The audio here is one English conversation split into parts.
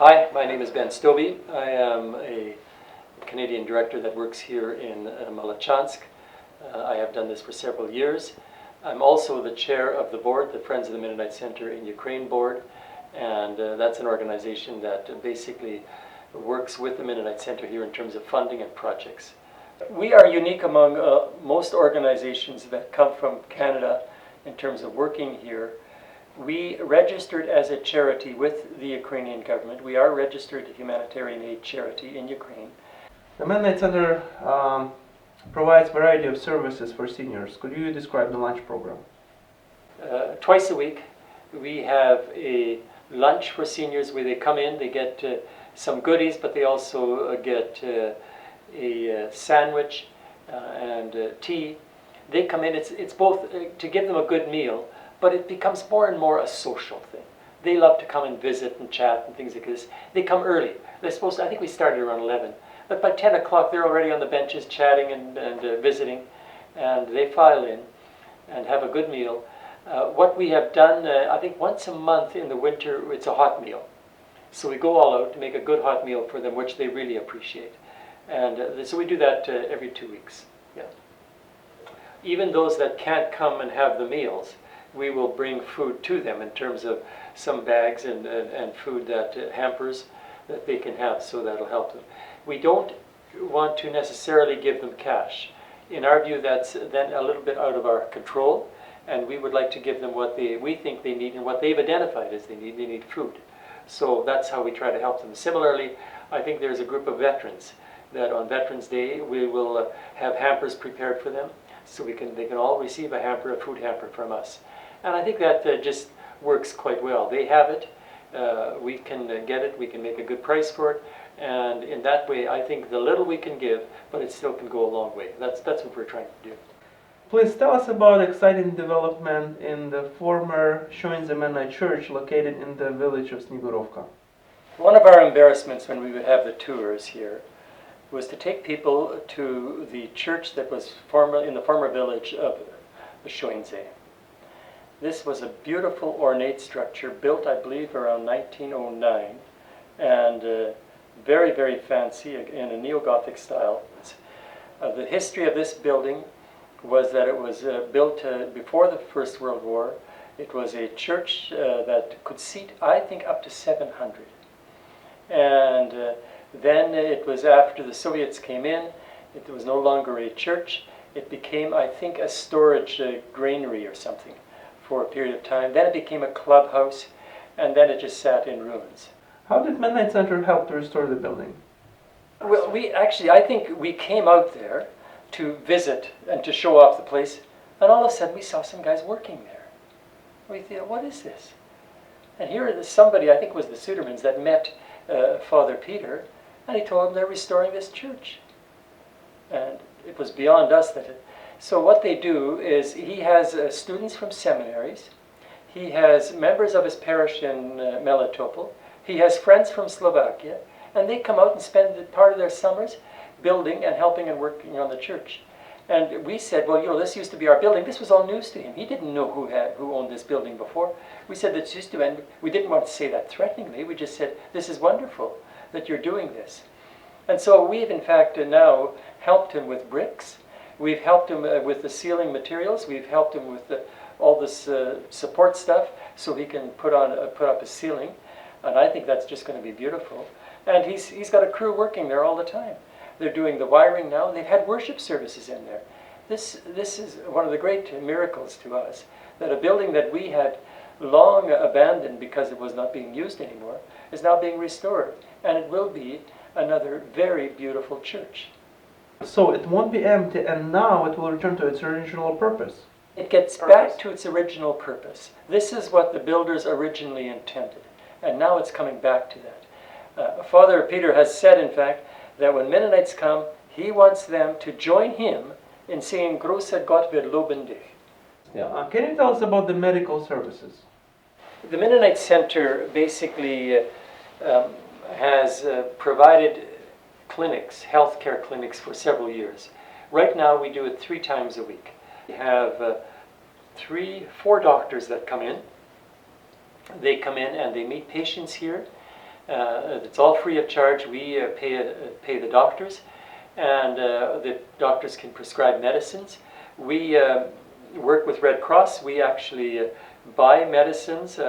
Hi, my name is Ben Stovey. I am a Canadian director that works here in Malachansk. I have done this for several years. I'm also the chair of the board, the Friends of the Mennonite Center in Ukraine board, and that's an organization that basically works with the Mennonite Center here in terms of funding and projects. We are unique among most organizations that come from Canada in terms of working here. We registered as a charity with the Ukrainian government. We are registered humanitarian aid charity in Ukraine. The Mennonite Center provides a variety of services for seniors. Could you describe the lunch program? Twice a week we have a lunch for seniors where they come in, they get some goodies, but they also get a sandwich and tea. They come in, it's both to give them a good meal, but it becomes more and more a social thing. They love to come and visit and chat and things like this. They come early. They're supposed to, I think we started around 11, but by 10 o'clock they're already on the benches chatting and visiting, and they file in and have a good meal. What we have done, I think once a month in the winter, it's a hot meal. So we go all out to make a good hot meal for them, which they really appreciate. And so we do that every 2 weeks. Yeah. Even those that can't come and have the meals, we will bring food to them in terms of some bags and food that hampers that they can have, so that'll help them. We don't want to necessarily give them cash. In our view, that's then a little bit out of our control, and we would like to give them what we think they need and what they've identified as they need. They need food. So that's how we try to help them. Similarly, I think there's a group of veterans that on Veterans Day we will have hampers prepared for them, so they can all receive a hamper, a food hamper from us. And I think that just works quite well. They have it, we can get it, we can make a good price for it, and in that way I think the little we can give, but it still can go a long way. That's what we're trying to do. Please tell us about exciting development in the former Shoinze Mennonite Church located in the village of Snigorovka. One of our embarrassments when we would have the tours here was to take people to the church that was in the former village of Shoinze. This was a beautiful ornate structure built, I believe, around 1909, and very, very fancy in a neo-Gothic style. The history of this building was that it was built before the First World War. It was a church that could seat, I think, up to 700. And then it was after the Soviets came in, it was no longer a church. It became, I think, a storage granary or something for a period of time. Then it became a clubhouse, and then it just sat in ruins. How did Mennonite Center help to restore the building? Well, I think we came out there to visit and to show off the place, and all of a sudden we saw some guys working there. We thought, what is this? And here is somebody, I think it was the Sudermans, that met Father Peter, and he told them they're restoring this church. And it was beyond us so what they do is he has students from seminaries, he has members of his parish in Melitopol, he has friends from Slovakia, and they come out and spend part of their summers building and helping and working on the church. And we said, well, this used to be our building. This was all news to him. He didn't know who owned this building before. We said that's used to, and we didn't want to say that threateningly. We just said, this is wonderful that you're doing this. And so we've in fact now helped him with bricks. We've helped him with the ceiling materials. We've helped him with all this support stuff so he can put up a ceiling. And I think that's just going to be beautiful. And he's got a crew working there all the time. They're doing the wiring now. They've had worship services in there. This is one of the great miracles to us, that a building that we had long abandoned because it was not being used anymore is now being restored. And it will be another very beautiful church. So it won't be empty, and now it will return to its original purpose. It gets back to its original purpose. This is what the builders originally intended, and now it's coming back to that. Father Peter has said, in fact, that when Mennonites come, he wants them to join him in singing Große Gott, wir loben dich. Yeah. Can you tell us about the medical services? The Mennonite Center basically has provided clinics, healthcare clinics, for several years. Right now we do it 3 times a week. We have 4 doctors that come in. They come in and they meet patients here. It's all free of charge. We pay the doctors, and the doctors can prescribe medicines. We work with Red Cross. We actually buy medicines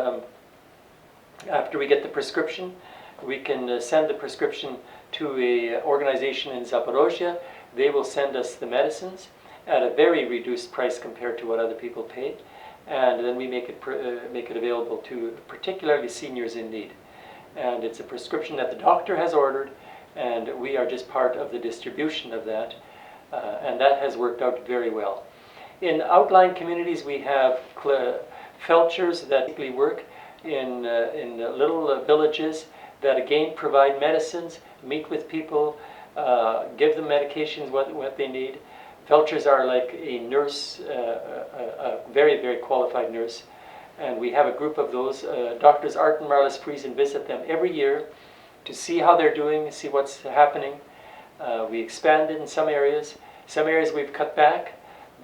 after we get the prescription. We can send the prescription to an organization in Zaporozhye. They will send us the medicines at a very reduced price compared to what other people pay, and then we make it available to particularly seniors in need. And it's a prescription that the doctor has ordered, and we are just part of the distribution of that, and that has worked out very well. In outlying communities, we have felchers that work in little villages that again provide medicines, meet with people, give them medications, what they need. Felchers are like a nurse, a very, very qualified nurse, and we have a group of those. Doctors Art and Marlis Fries and visit them every year to see how they're doing, see what's happening. We expanded in some areas. Some areas we've cut back,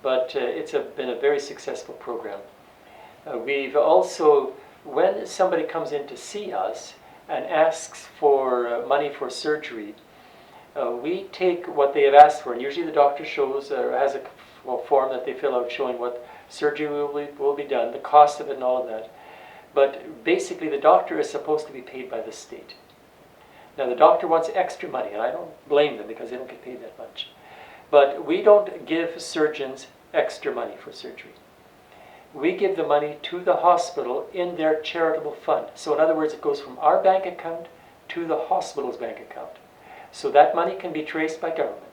but it's been a very successful program. We've also, when somebody comes in to see us and asks for money for surgery, we take what they have asked for, and usually the doctor shows or has a form that they fill out showing what surgery will be done, the cost of it and all of that. But basically the doctor is supposed to be paid by the state. Now the doctor wants extra money, and I don't blame them because they don't get paid that much. But we don't give surgeons extra money for surgery. We give the money to the hospital in their charitable fund. So in other words, it goes from our bank account to the hospital's bank account. So that money can be traced by government.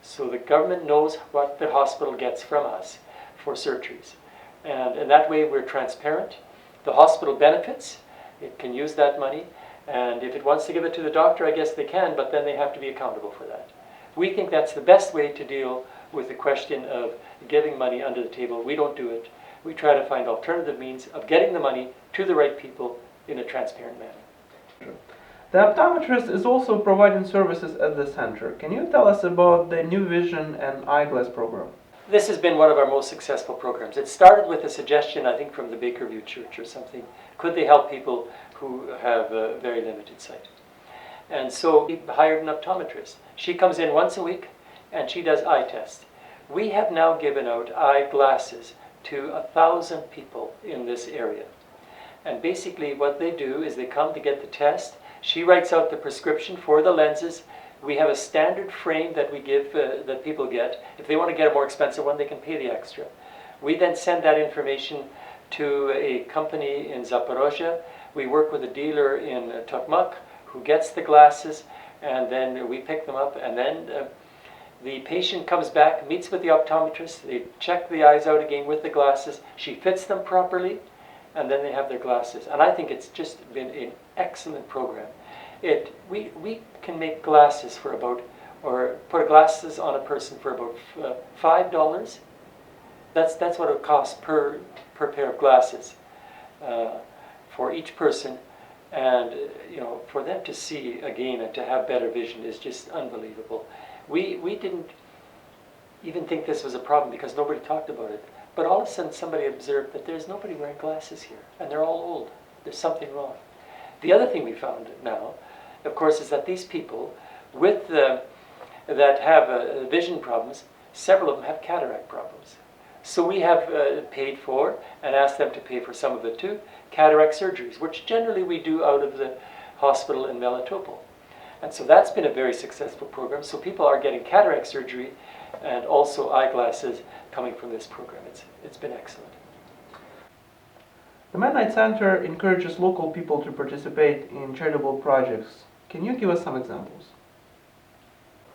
So the government knows what the hospital gets from us for surgeries. And in that way we're transparent. The hospital benefits. It can use that money. And if it wants to give it to the doctor, I guess they can, but then they have to be accountable for that. We think that's the best way to deal with the question of giving money under the table. We don't do it. We try to find alternative means of getting the money to the right people in a transparent manner. The optometrist is also providing services at the center. Can you tell us about the New Vision and Eyeglass program? This has been one of our most successful programs. It started with a suggestion, I think, from the Bakerview Church or something. Could they help people who have a very limited sight? And so we hired an optometrist. She comes in once a week and she does eye tests. We have now given out eyeglasses to 1,000 people in this area. And basically what they do is they come to get the test. She writes out the prescription for the lenses. We have a standard frame that we give, that people get. If they want to get a more expensive one, they can pay the extra. We then send that information to a company in Zaporozhye. We work with a dealer in Tokmak who gets the glasses, and then we pick them up, and then the patient comes back, meets with the optometrist, they check the eyes out again with the glasses, she fits them properly, and then they have their glasses. And I think it's just been an excellent program. We can make glasses for about, or put glasses on a person for about $5. That's what it costs per pair of glasses for each person. And for them to see again and to have better vision is just unbelievable. We didn't even think this was a problem because nobody talked about it. But all of a sudden somebody observed that there's nobody wearing glasses here, and they're all old. There's something wrong. The other thing we found now, of course, is that these people with that have vision problems, several of them have cataract problems. So we have paid for and asked them to pay for some of it too, cataract surgeries, which generally we do out of the hospital in Melitopol. And so that's been a very successful program. So people are getting cataract surgery and also eyeglasses coming from this program. It's been excellent. The Mennonite Center encourages local people to participate in charitable projects. Can you give us some examples?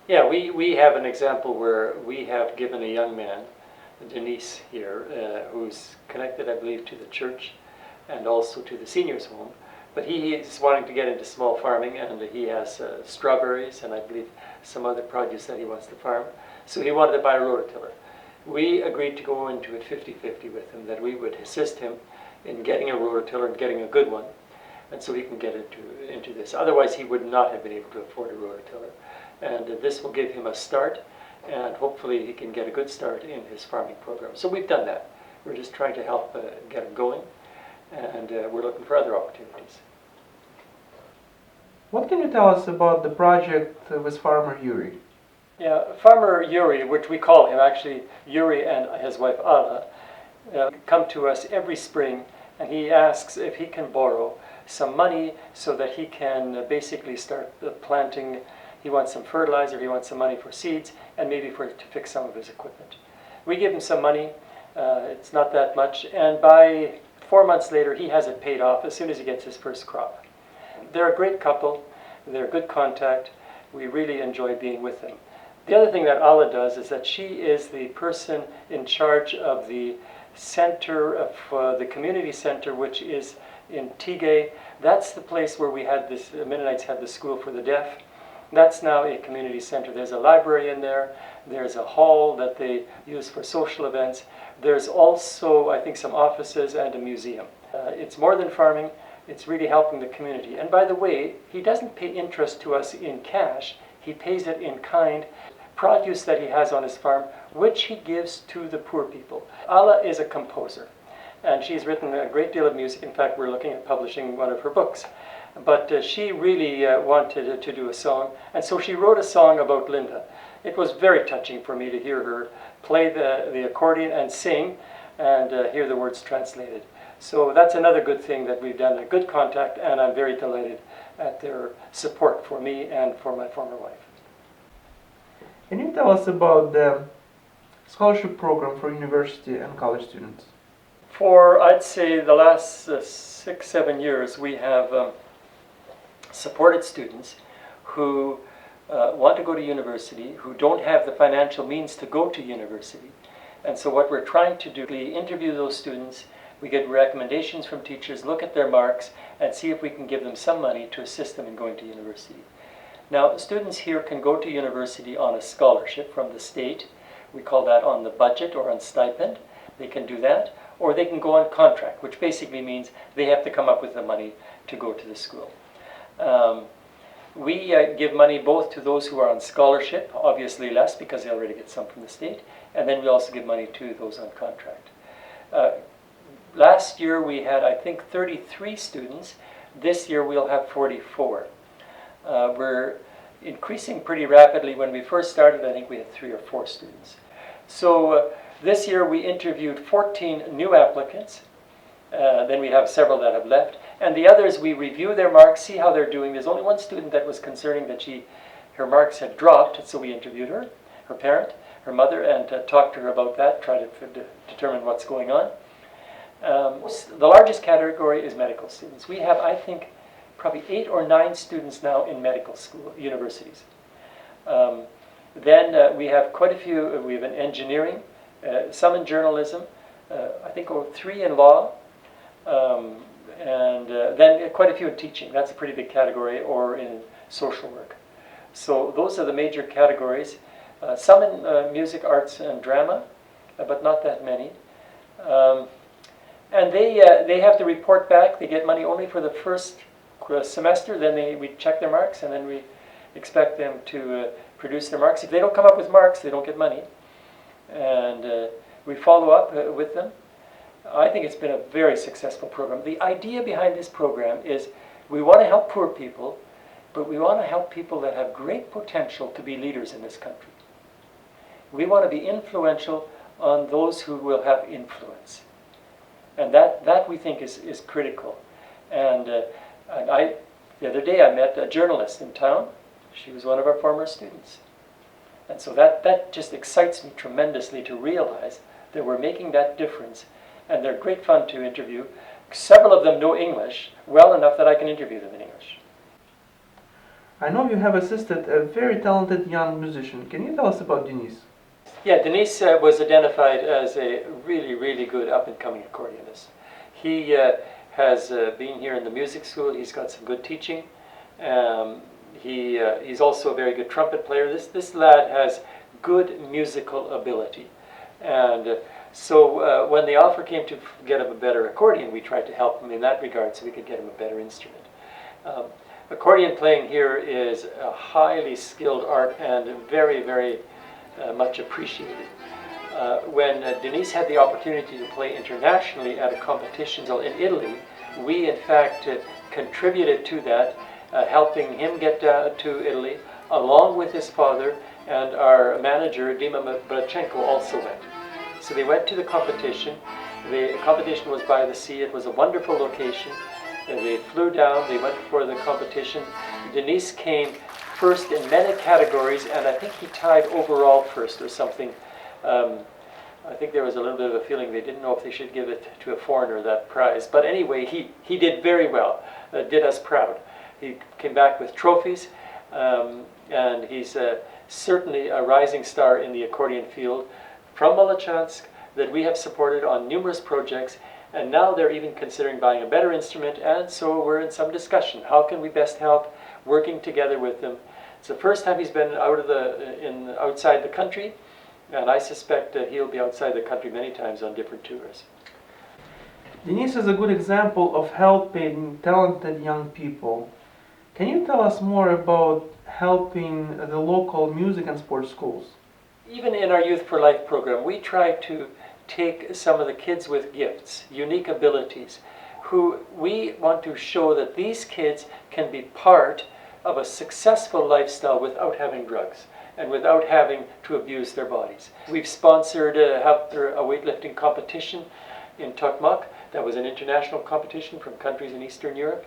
Yeah, we have an example where we have given a young man, Denise here, who's connected, I believe, to the church and also to the seniors home. But he is wanting to get into small farming, and he has strawberries and I believe some other produce that he wants to farm. So he wanted to buy a rototiller. We agreed to go into it 50-50 with him, that we would assist him in getting a rototiller and getting a good one, and so he can get into this. Otherwise he would not have been able to afford a rototiller. And this will give him a start, and hopefully he can get a good start in his farming program. So we've done that. We're just trying to help get him going, and we're looking for other opportunities. What can you tell us about the project with Farmer Yuri? Yeah, Farmer Yuri, which we call him actually, Yuri and his wife Ala, come to us every spring, and he asks if he can borrow some money so that he can basically start planting. He wants some fertilizer, he wants some money for seeds, and maybe to fix some of his equipment. We give him some money, it's not that much, and by 4 months later he has it paid off as soon as he gets his first crop. They're a great couple, they're good contact, we really enjoy being with them. The other thing that Ala does is that she is the person in charge of the center of the community center, which is in Tigay. That's the place where we had this, the Mennonites had the school for the deaf. That's now a community center. There's a library in there. There's a hall that they use for social events. There's also, I think, some offices and a museum. It's more than farming. It's really helping the community. And by the way, he doesn't pay interest to us in cash. He pays it in kind, produce that he has on his farm, which he gives to the poor people. Ala is a composer, and she's written a great deal of music. In fact, we're looking at publishing one of her books. But she really wanted to do a song, and so she wrote a song about Linda. It was very touching for me to hear her play the accordion and sing, and hear the words translated. So that's another good thing that we've done, a good contact, and I'm very delighted at their support for me and for my former wife. Can you tell us about the scholarship program for university and college students? For, I'd say, the last 6-7 years, we have supported students who want to go to university, who don't have the financial means to go to university. And so what we're trying to do, we interview those students, we get recommendations from teachers, look at their marks, and see if we can give them some money to assist them in going to university. Now, students here can go to university on a scholarship from the state. We call that on the budget or on stipend. They can do that. Or they can go on contract, which basically means they have to come up with the money to go to the school. We give money both to those who are on scholarship, obviously less because they already get some from the state, and then we also give money to those on contract. Last year we had, I think, 33 students. This year we'll have 44. We're increasing pretty rapidly. When we first started, I think we had 3 or 4 students. So this year we interviewed 14 new applicants. Then we have several that have left. And the others, we review their marks, see how they're doing. There's only one student that was concerning that her marks had dropped, so we interviewed her, her parent, her mother, and talked to her about that, try to determine what's going on. The largest category is medical students. We have, I think, probably 8 or 9 students now in medical school, universities. Then we have quite a few, we have in engineering, some in journalism, I think 3 in law, and then quite a few in teaching. That's a pretty big category, or in social work. So those are the major categories. Some in music, arts, and drama, but not that many. And they have to report back. They get money only for the first semester. Then we check their marks, and then we expect them to produce their marks. If they don't come up with marks, they don't get money. And we follow up with them. I think it's been a very successful program. The idea behind this program is we want to help poor people, but we want to help people that have great potential to be leaders in this country. We want to be influential on those who will have influence. And that we think is critical. And the other day I met a journalist in town. She was one of our former students. And so that just excites me tremendously to realize that we're making that difference. And they're great fun to interview. Several of them know English well enough that I can interview them in English. I know you have assisted a very talented young musician. Can you tell us about Denise? Yeah, Denise was identified as a really, really good up-and-coming accordionist. He has been here in the music school. He's got some good teaching. He's also a very good trumpet player. This lad has good musical ability. And so when the offer came to get him a better accordion, we tried to help him in that regard so we could get him a better instrument. Accordion playing here is a highly skilled art and very, very much appreciated. When Denise had the opportunity to play internationally at a competition in Italy, we in fact contributed to that, helping him get down to Italy, along with his father, and our manager, Dima Brachenko, also went. So they went to the competition. The competition was by the sea. It was a wonderful location. They flew down. They went for the competition. Denise came first in many categories, and I think he tied overall first or something. I think there was a little bit of a feeling they didn't know if they should give it to a foreigner, that prize. But anyway, he did very well, did us proud. He came back with trophies, and he's certainly a rising star in the accordion field from Molochansk that we have supported on numerous projects, and now they're even considering buying a better instrument, and so we're in some discussion. How can we best help, working together with them? It's the first time he's been outside the country, and I suspect he'll be outside the country many times on different tours. Denise is a good example of helping talented young people. Can you tell us more about helping the local music and sports schools? Even in our Youth for Life program, we try to take some of the kids with gifts, unique abilities, who we want to show that these kids can be part of a successful lifestyle without having drugs and without having to abuse their bodies. We've sponsored a weightlifting competition in Tokmak. That was an international competition from countries in Eastern Europe.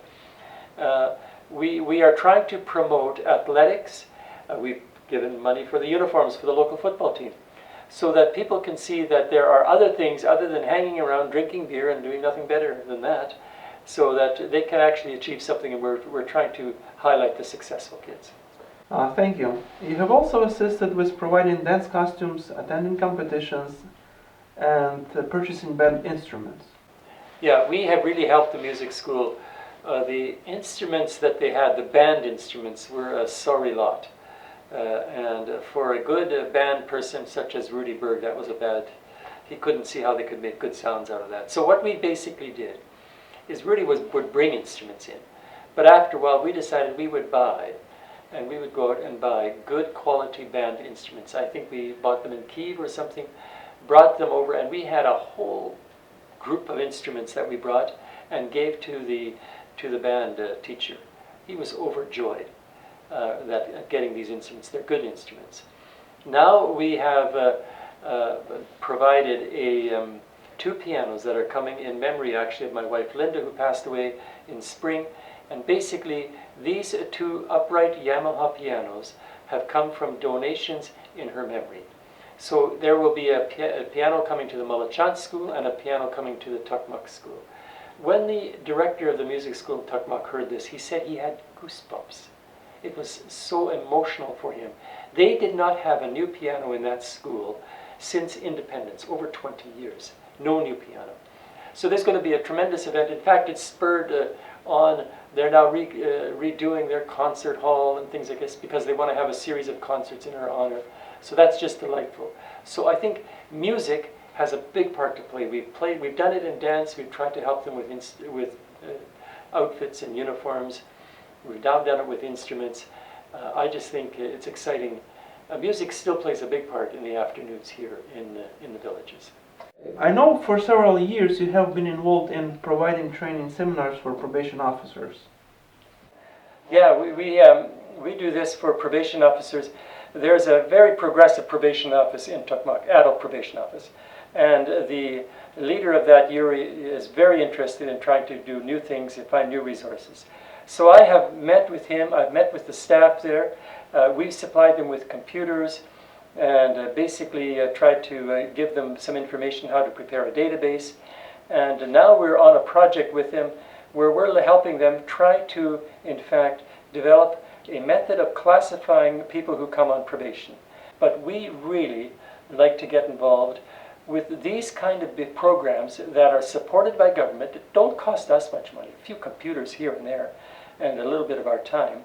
We are trying to promote athletics. We've given money for the uniforms for the local football team, so that people can see that there are other things other than hanging around drinking beer and doing nothing better than that, so that they can actually achieve something, and we're trying to highlight the successful kids. Thank you. You have also assisted with providing dance costumes, attending competitions, and purchasing band instruments. Yeah, we have really helped the music school. The instruments that they had, the band instruments, were a sorry lot. And for a good band person such as Rudy Berg, that was a bad, he couldn't see how they could make good sounds out of that. So what we basically did is Rudy would bring instruments in. But after a while we decided we would buy, and we would go out and buy good quality band instruments. I think we bought them in Kyiv or something, brought them over, and we had a whole group of instruments that we brought and gave to the band teacher. He was overjoyed getting these instruments. They're good instruments. Now we have provided two pianos that are coming in memory, actually, of my wife Linda, who passed away in spring. And basically, these two upright Yamaha pianos have come from donations in her memory. So there will be a piano coming to the Molochansk school and a piano coming to the Tokmak school. When the director of the music school in Tokmak heard this, he said he had goosebumps. It was so emotional for him. They did not have a new piano in that school since independence, over 20 years. No new piano. So there's going to be a tremendous event. In fact, it's spurred on, they're now redoing their concert hall and things like this because they want to have a series of concerts in her honor. So that's just delightful. So I think music has a big part to play. We've done it in dance. We've tried to help them with outfits and uniforms. We've now done it with instruments. I just think it's exciting. Music still plays a big part in the afternoons here in the villages. I know for several years you have been involved in providing training seminars for probation officers. Yeah, we do this for probation officers. There's a very progressive probation office in Tokmak, adult probation office. And the leader of that, Yuri, is very interested in trying to do new things and find new resources. So I have met with him, I've met with the staff there. We've supplied them with computers and basically tried to give them some information how to prepare a database. And now we're on a project with them where we're helping them try to, in fact, develop a method of classifying people who come on probation. But we really like to get involved with these kind of programs that are supported by government, that don't cost us much money, a few computers here and there, and a little bit of our time,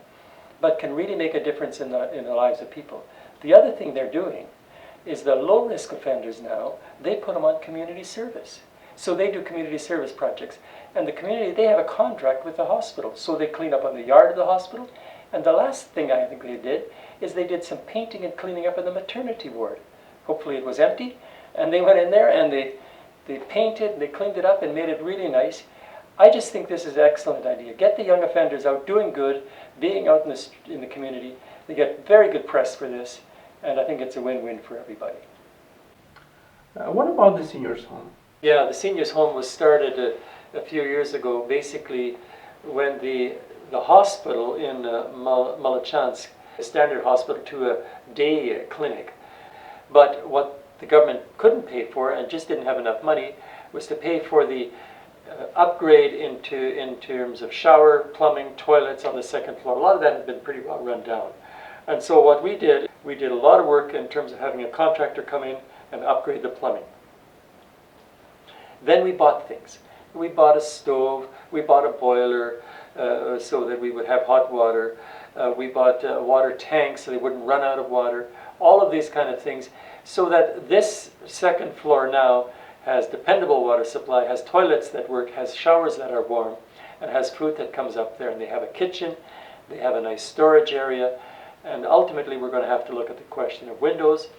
but can really make a difference in the lives of people. The other thing they're doing is the low-risk offenders now, they put them on community service. So they do community service projects. And the community, they have a contract with the hospital. So they clean up on the yard of the hospital. And the last thing I think they did is they did some painting and cleaning up in the maternity ward. Hopefully it was empty. And they went in there and they painted, they cleaned it up and made it really nice. I just think this is an excellent idea. Get the young offenders out doing good, being out in the community. They get very good press for this, and I think it's a win-win for everybody. What about the seniors' home? Yeah, the seniors' home was started a few years ago, basically when the hospital in Malachansk, a standard hospital, to a day clinic. But what the government couldn't pay for and just didn't have enough money was to pay for the upgrade in terms of shower, plumbing, toilets on the second floor. A lot of that had been pretty well run down. And so what we did a lot of work in terms of having a contractor come in and upgrade the plumbing. Then we bought things. We bought a stove, we bought a boiler so that we would have hot water. We bought water tanks so they wouldn't run out of water. All of these kind of things, so that this second floor now has dependable water supply, has toilets that work, has showers that are warm, and has food that comes up there. And they have a kitchen, they have a nice storage area, and ultimately we're going to have to look at the question of windows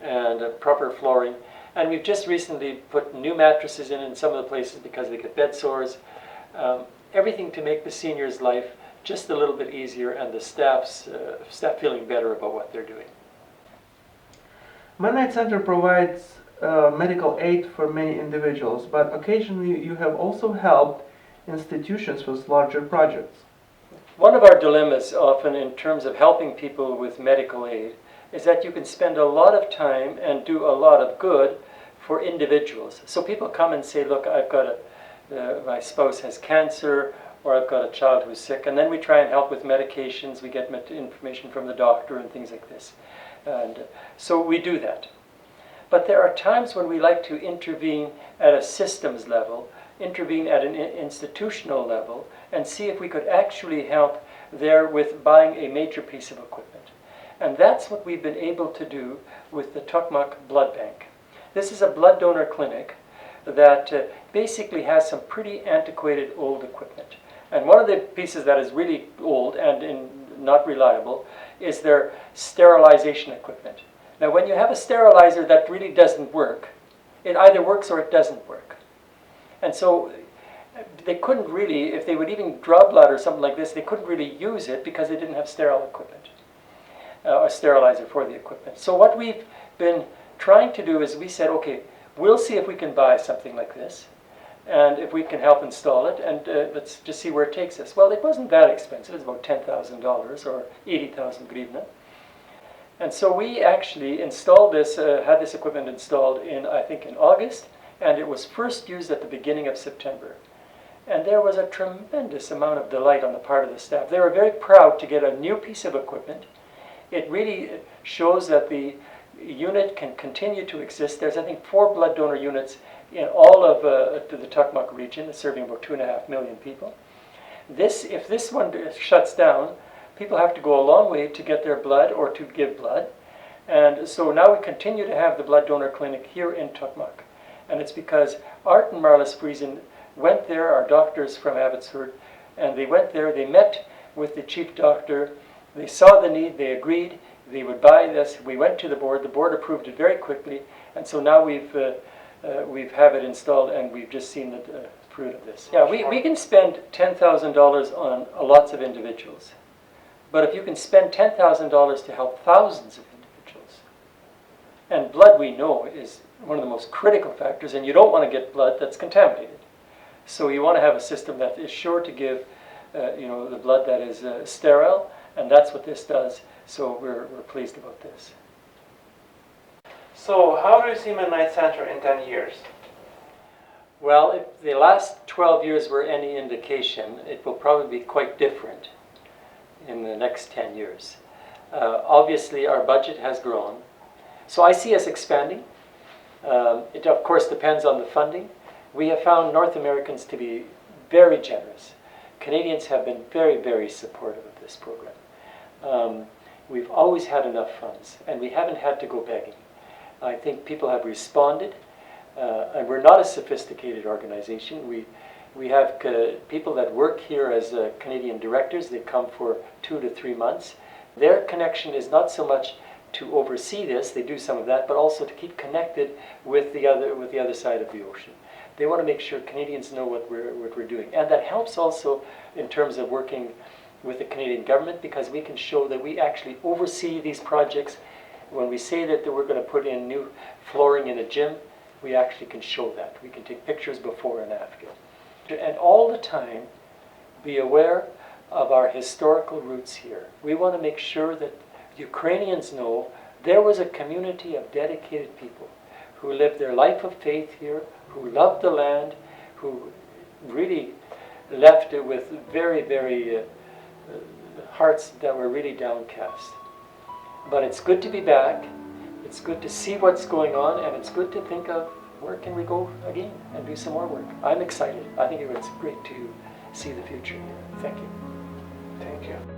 and proper flooring. And we've just recently put new mattresses in some of the places because they get bed sores. Everything to make the seniors' life just a little bit easier and the staff feeling better about what they're doing. Mennonite Center provides medical aid for many individuals, but occasionally you have also helped institutions with larger projects. One of our dilemmas often in terms of helping people with medical aid is that you can spend a lot of time and do a lot of good for individuals. So people come and say, look, I've got my spouse has cancer, or I've got a child who's sick, and then we try and help with medications. We get information from the doctor and things like this. And so we do that. But there are times when we like to intervene at a systems level, intervene at an institutional level, and see if we could actually help there with buying a major piece of equipment. And that's what we've been able to do with the Tukmak Blood Bank. This is a blood donor clinic that basically has some pretty antiquated old equipment. And one of the pieces that is really old and not reliable is their sterilization equipment. Now when you have a sterilizer that really doesn't work, it either works or it doesn't work. And so they couldn't really, if they would even draw blood or something like this, they couldn't really use it because they didn't have sterile equipment, or sterilizer for the equipment. So what we've been trying to do is we said, okay, we'll see if we can buy something like this, and if we can help install it, and let's just see where it takes us. Well, it wasn't that expensive. It was about $10,000 or 80,000 grivna. And so we actually installed this, had this equipment installed I think in August, and it was first used at the beginning of September. And there was a tremendous amount of delight on the part of the staff. They were very proud to get a new piece of equipment. It really shows that the unit can continue to exist. There's, I think, 4 blood donor units in all of the Tukmak region, serving about 2.5 million people. If this one shuts down, people have to go a long way to get their blood or to give blood. And so now we continue to have the blood donor clinic here in Tukmak. And it's because Art and Marlis Friesen went there, our doctors from Abbotsford, and they went there, they met with the chief doctor, they saw the need, they agreed, they would buy this. We went to the board approved it very quickly, and so now we've have it installed, and we've just seen the fruit of this. Yeah, we can spend $10,000 on lots of individuals, but if you can spend $10,000 to help thousands of individuals, and blood we know is one of the most critical factors, and you don't want to get blood that's contaminated. So you want to have a system that is sure to give the blood that is sterile, and that's what this does. So we're pleased about this. So how do you see Mennonite Center in 10 years? Well, if the last 12 years were any indication, it will probably be quite different in the next 10 years. Obviously, our budget has grown. So I see us expanding. It, of course, depends on the funding. We have found North Americans to be very generous. Canadians have been very, very supportive of this program. We've always had enough funds, and we haven't had to go begging. I think people have responded, and we're not a sophisticated organization. We have people that work here as Canadian directors. They come for 2 to 3 months. Their connection is not so much to oversee this, they do some of that, but also to keep connected with the other side of the ocean. They want to make sure Canadians know what we're doing. And that helps also in terms of working with the Canadian government, because we can show that we actually oversee these projects. When we say that we're going to put in new flooring in a gym, we actually can show that. We can take pictures before and after. And all the time, be aware of our historical roots here. We want to make sure that Ukrainians know there was a community of dedicated people who lived their life of faith here, who loved the land, who really left it with very, very hearts that were really downcast. But it's good to be back. It's good to see what's going on, and it's good to think of where can we go again and do some more work. I'm excited. I think it's great to see the future here. Thank you. Thank you.